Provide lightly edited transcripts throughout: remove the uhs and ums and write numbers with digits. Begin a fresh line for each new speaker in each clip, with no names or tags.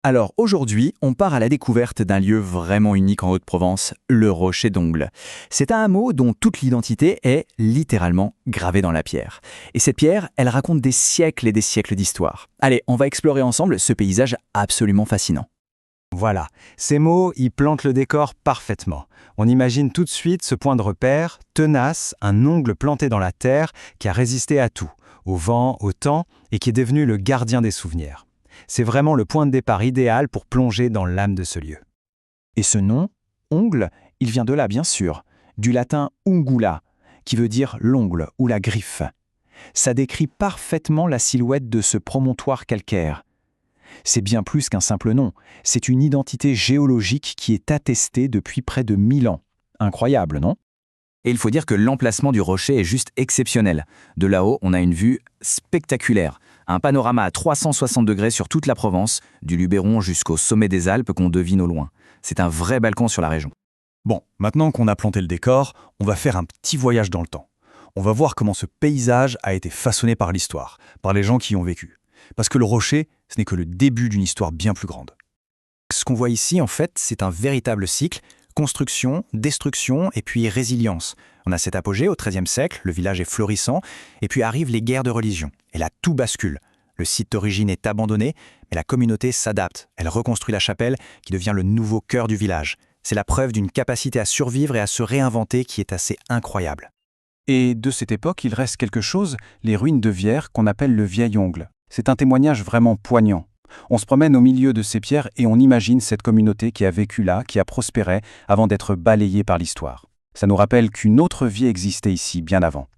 Alors aujourd'hui, on part à la découverte d'un lieu vraiment unique en Haute-Provence, le Rocher d'Ongles. C'est un hameau dont toute l'identité est littéralement gravée dans la pierre. Et cette pierre, elle raconte des siècles et des siècles d'histoire. Allez, on va explorer ensemble ce paysage absolument fascinant.
Voilà, ces mots y plantent le décor parfaitement. On imagine tout de suite ce point de repère, tenace, un ongle planté dans la terre qui a résisté à tout, au vent, au temps, et qui est devenu le gardien des souvenirs. C'est vraiment le point de départ idéal pour plonger dans l'âme de ce lieu.
Et ce nom, ongle, il vient de là bien sûr, du latin ungula, qui veut dire l'ongle ou la griffe. Ça décrit parfaitement la silhouette de ce promontoire calcaire. C'est bien plus qu'un simple nom, c'est une identité géologique qui est attestée depuis près de 1000 ans. Incroyable, non ? Et il faut dire que l'emplacement du rocher est juste exceptionnel. De là-haut, on a une vue spectaculaire. Un panorama à 360 degrés sur toute la Provence, du Luberon jusqu'au sommet des Alpes qu'on devine au loin. C'est un vrai balcon sur la région.
Bon, maintenant qu'on a planté le décor, on va faire un petit voyage dans le temps. On va voir comment ce paysage a été façonné par l'histoire, par les gens qui y ont vécu. Parce que le rocher, ce n'est que le début d'une histoire bien plus grande.
Ce qu'on voit ici, en fait, c'est un véritable cycle. Construction, destruction et puis résilience. On a cet apogée au XIIIe siècle, le village est florissant, et puis arrivent les guerres de religion. Et là, tout bascule. Le site d'origine est abandonné, mais la communauté s'adapte. Elle reconstruit la chapelle, qui devient le nouveau cœur du village. C'est la preuve d'une capacité à survivre et à se réinventer qui est assez incroyable.
Et de cette époque, il reste quelque chose, les ruines de Vierre qu'on appelle le Vieil Ongle. C'est un témoignage vraiment poignant. On se promène au milieu de ces pierres et on imagine cette communauté qui a vécu là, qui a prospéré avant d'être balayée par l'histoire. Ça nous rappelle qu'une autre vie existait ici bien avant.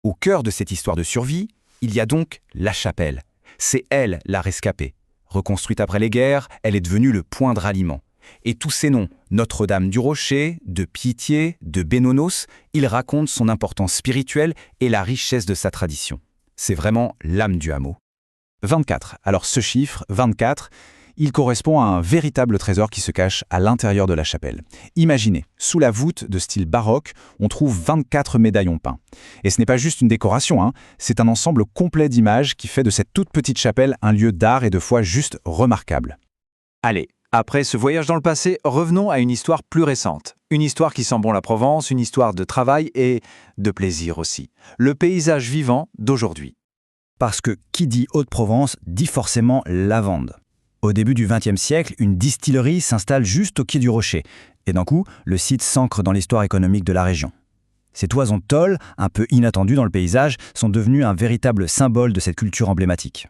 Au cœur de cette histoire de survie, il y a donc la chapelle. C'est elle, la rescapée. Reconstruite après les guerres, elle est devenue le point de ralliement. Et tous ces noms, Notre-Dame du Rocher, de Pitié, de Bénonos, ils racontent son importance spirituelle et la richesse de sa tradition. C'est vraiment l'âme du hameau.
24. Alors ce chiffre, 24, il correspond à un véritable trésor qui se cache à l'intérieur de la chapelle. Imaginez, sous la voûte de style baroque, on trouve 24 médaillons peints. Et ce n'est pas juste une décoration, c'est un ensemble complet d'images qui fait de cette toute petite chapelle un lieu d'art et de foi juste remarquable.
Allez, après ce voyage dans le passé, revenons à une histoire plus récente. Une histoire qui sent bon la Provence, une histoire de travail et de plaisir aussi. Le paysage vivant d'aujourd'hui.
Parce que qui dit Haute-Provence dit forcément lavande. Au début du XXe siècle, une distillerie s'installe juste au quai du Rocher. Et d'un coup, le site s'ancre dans l'histoire économique de la région. Ces toisons de tôle, un peu inattendues dans le paysage, sont devenues un véritable symbole de cette culture emblématique.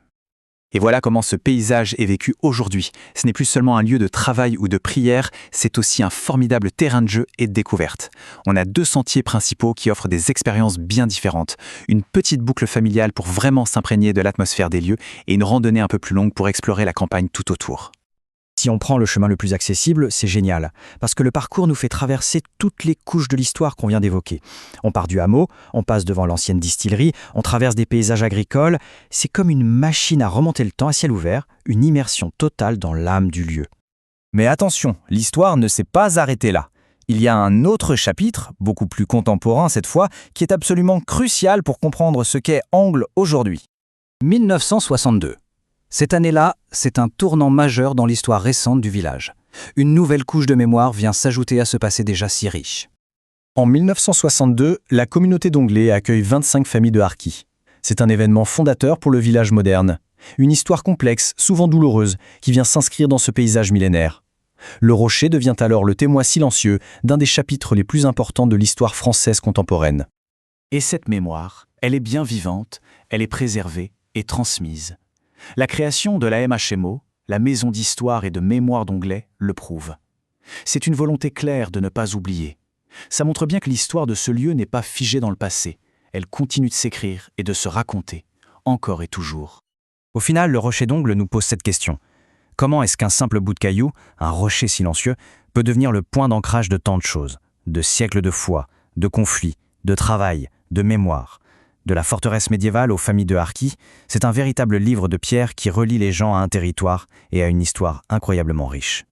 Et voilà comment ce paysage est vécu aujourd'hui. Ce n'est plus seulement un lieu de travail ou de prière, c'est aussi un formidable terrain de jeu et de découverte. On a 2 sentiers principaux qui offrent des expériences bien différentes. Une petite boucle familiale pour vraiment s'imprégner de l'atmosphère des lieux et une randonnée un peu plus longue pour explorer la campagne tout autour.
Si on prend le chemin le plus accessible, c'est génial, parce que le parcours nous fait traverser toutes les couches de l'histoire qu'on vient d'évoquer. On part du hameau, on passe devant l'ancienne distillerie, on traverse des paysages agricoles, c'est comme une machine à remonter le temps à ciel ouvert, une immersion totale dans l'âme du lieu.
Mais attention, l'histoire ne s'est pas arrêtée là. Il y a un autre chapitre, beaucoup plus contemporain cette fois, qui est absolument crucial pour comprendre ce qu'est Angles aujourd'hui.
1962. Cette année-là, c'est un tournant majeur dans l'histoire récente du village. Une nouvelle couche de mémoire vient s'ajouter à ce passé déjà si riche.
En 1962, la communauté d'Onglets accueille 25 familles de harkis. C'est un événement fondateur pour le village moderne. Une histoire complexe, souvent douloureuse, qui vient s'inscrire dans ce paysage millénaire. Le rocher devient alors le témoin silencieux d'un des chapitres les plus importants de l'histoire française contemporaine.
Et cette mémoire, elle est bien vivante, elle est préservée et transmise. La création de la MHMO, la Maison d'Histoire et de Mémoire d'Onglets, le prouve. C'est une volonté claire de ne pas oublier. Ça montre bien que l'histoire de ce lieu n'est pas figée dans le passé. Elle continue de s'écrire et de se raconter, encore et toujours.
Au final, le rocher d'Ongles nous pose cette question. Comment est-ce qu'un simple bout de caillou, un rocher silencieux, peut devenir le point d'ancrage de tant de choses, de siècles de foi, de conflits, de travail, de mémoire? De la forteresse médiévale aux familles de harkis, c'est un véritable livre de pierre qui relie les gens à un territoire et à une histoire incroyablement riche.